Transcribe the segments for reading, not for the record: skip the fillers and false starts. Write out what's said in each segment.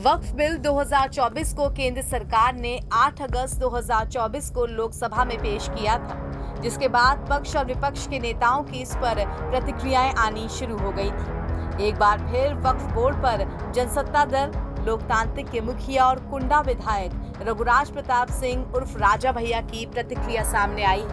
वक्फ bill 2024 को केंद्र सरकार ने 8 अगस्त 2024 को लोकसभा में पेश किया था, जिसके बाद पक्ष और विपक्ष के नेताओं की इस पर प्रतिक्रियाएं आनी शुरू हो गई थी। एक बार फिर वक्फ बोर्ड पर जनसत्ता दल, लोकतांत्रिक के मुखिया और कुंडा विधायक रघुराज प्रताप सिंह उर्फ राजा भैया की प्रतिक्रिया सामने आई।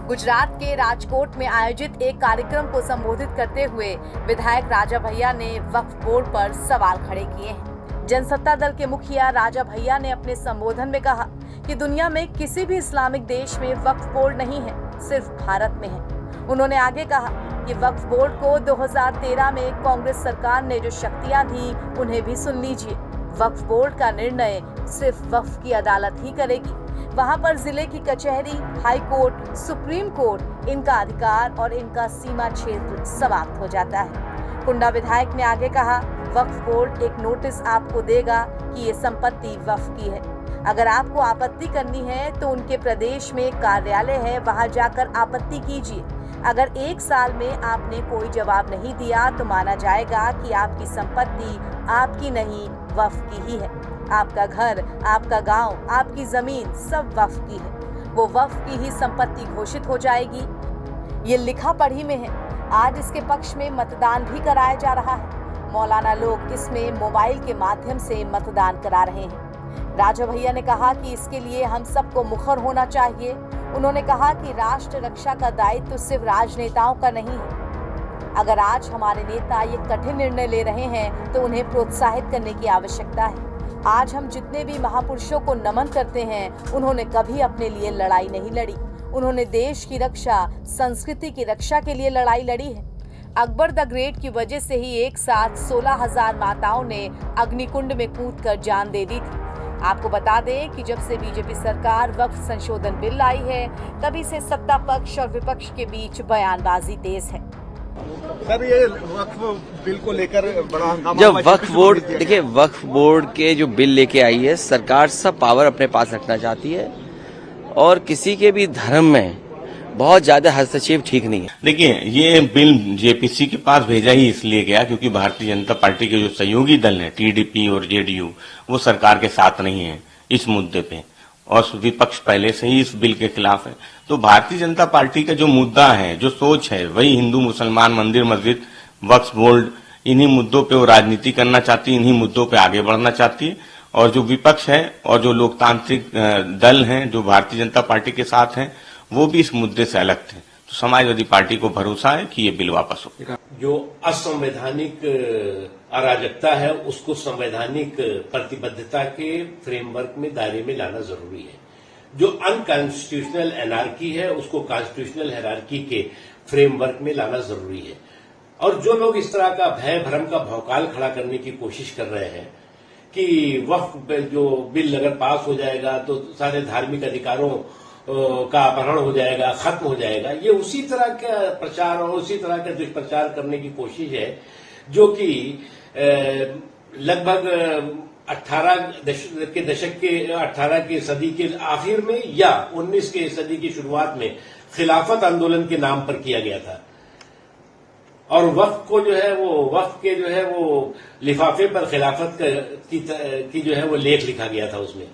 गुजरात के राजकोट में आयोजित एक कार्यक्रम को संबोधित करते हुए विधायक राजा भैया ने वक्फ बोर्ड पर सवाल खड़े किए हैं। जनसत्ता दल के मुखिया राजा भैया ने अपने संबोधन में कहा कि दुनिया में किसी भी इस्लामिक देश में वक्फ बोर्ड नहीं है, सिर्फ भारत में है। उन्होंने आगे कहा कि वक्फ बोर्ड को 2013 में कांग्रेस सरकार ने जो शक्तियां दी उन्हें भी सुन लीजिए। वक्फ बोर्ड का निर्णय सिर्फ वक्फ की अदालत ही करेगी। वहां पर जिले की कचहरी, हाई कोर्ट, सुप्रीम कोर्ट, इनका अधिकार और इनका सीमा क्षेत्र समाप्त हो जाता है। कुंडा विधायक ने आगे कहा, वक्फ बोर्ड एक नोटिस आपको देगा कि ये संपत्ति वक्फ की है। अगर आपको आपत्ति करनी है तो उनके प्रदेश में कार्यालय है, वहां जाकर आपत्ति कीजिए। अगर 1 साल में आपने कोई जवाब नहीं दिया तो माना जाएगा कि आपकी संपत्ति आपकी नहीं, वक्फ की ही है। आपका घर, आपका गांव, आपकी जमीन सब वक्फ की है, वो वक्फ की ही संपत्ति घोषित हो जाएगी। ये लिखा पढ़ी में है। आज इसके पक्ष में मतदान भी कराया जा रहा है। मौलाना लोग इसमें मोबाइल के माध्यम से मतदान करा रहे हैं। राजा भैया ने कहा कि इसके लिए हम सबको मुखर होना चाहिए। उन्होंने कहा कि राष्ट्र रक्षा का दायित्व तो सिर्फ राजनेताओं का नहीं है। अगर आज हमारे नेता ये कठिन निर्णय ले रहे हैं तो उन्हें प्रोत्साहित करने की आवश्यकता है। आज हम जितने भी महापुरुषों को नमन करते हैं, उन्होंने कभी अपने लिए लड़ाई नहीं लड़ी। उन्होंने देश की रक्षा, संस्कृति की रक्षा के लिए लड़ाई लड़ी है। अकबर द ग्रेट की वजह से ही एक साथ 16,000 माताओं ने अग्निकुंड में कूदकर जान दे दी थी। आपको बता दें कि जब से बीजेपी सरकार वक्फ संशोधन बिल लाई है, तभी से सत्ता पक्ष और विपक्ष के बीच बयानबाजी तेज है। सर, ये वक्फ बिल को लेकर बड़ा हंगामा। जब वक्फ बोर्ड, देखिए, वक्फ बोर्ड के जो बिल लेके आई है, सरकार सब पावर अपने पास रखना चाहती है और किसी के भी धर्म में बहुत ज्यादा हस्तक्षेप ठीक नहीं है। देखिए, ये बिल जेपीसी के पास भेजा ही इसलिए गया क्योंकि भारतीय जनता पार्टी के जो सहयोगी दल हैं, टीडीपी और जेडीयू, वो सरकार के साथ नहीं है इस मुद्दे पे और विपक्ष पहले से ही इस बिल के खिलाफ है। तो भारतीय जनता पार्टी का जो मुद्दा है, जो सोच है, वही हिंदू मुसलमान, मंदिर मस्जिद, वक्फ बोर्ड, इन्हीं मुद्दों पे वो राजनीति करना चाहती है, इन्हीं मुद्दों पे आगे बढ़ना चाहती है। और जो विपक्ष है और जो लोकतांत्रिक दल हैं जो भारतीय जनता पार्टी के साथ हैं, वो भी इस मुद्दे से अलग थे। तो समाजवादी पार्टी को भरोसा है कि ये बिल वापस हो। जो असंवैधानिक अराजकता है उसको संवैधानिक प्रतिबद्धता के फ्रेमवर्क में, दायरे में लाना जरूरी है। जो अनकॉन्स्टिट्यूशनल एनार्की है उसको कॉन्स्टिट्यूशनल हायरार्की के फ्रेमवर्क में लाना जरूरी है। और जो लोग इस तरह का भय भ्रम का भौकाल खड़ा करने की कोशिश कर रहे हैं कि वक्फ जो बिल अगर पास हो जाएगा तो सारे धार्मिक अधिकारों का अपहरण हो जाएगा, खत्म हो जाएगा, ये उसी तरह का प्रचार और उसी तरह का दुष्प्रचार करने की कोशिश है जो कि लगभग 18 की सदी के आखिर में या 19 की सदी की शुरुआत में खिलाफत आंदोलन के नाम पर किया गया था। और वक्फ को जो है वो वक्फ के जो है वो लिफाफे पर खिलाफत की जो है वो लेख लिखा गया था उसमें।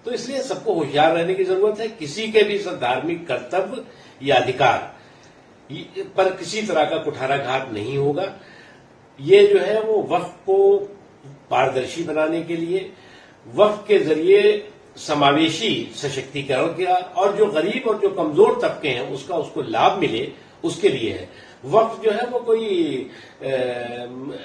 तो इसलिए सबको होशियार रहने की जरूरत है। किसी के भी धार्मिक कर्तव्य या अधिकार पर किसी तरह का कुठाराघात नहीं होगा। ये जो है वो वक्फ को पारदर्शी बनाने के लिए, वक्फ के जरिए समावेशी सशक्तिकरण किया और जो गरीब और जो कमजोर तबके हैं उसको लाभ मिले, उसके लिए है। वक्फ जो है वो कोई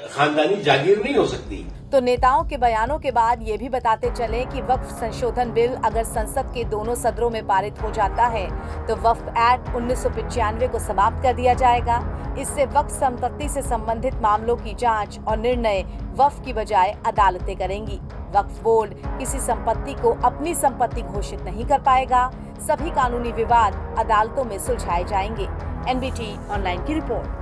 खानदानी जागीर नहीं हो सकती। तो नेताओं के बयानों के बाद ये भी बताते चले कि वक्फ संशोधन बिल अगर संसद के दोनों सदनों में पारित हो जाता है तो वक्फ एक्ट 1995 को समाप्त कर दिया जाएगा। इससे वक्फ संपत्ति से संबंधित मामलों की जांच और निर्णय वक्फ की बजाय अदालतें करेंगी। वक्फ बोर्ड किसी संपत्ति को अपनी संपत्ति घोषित नहीं कर पाएगा। सभी कानूनी विवाद अदालतों में सुलझाए जाएंगे। एनबीटी ऑनलाइन की रिपोर्ट।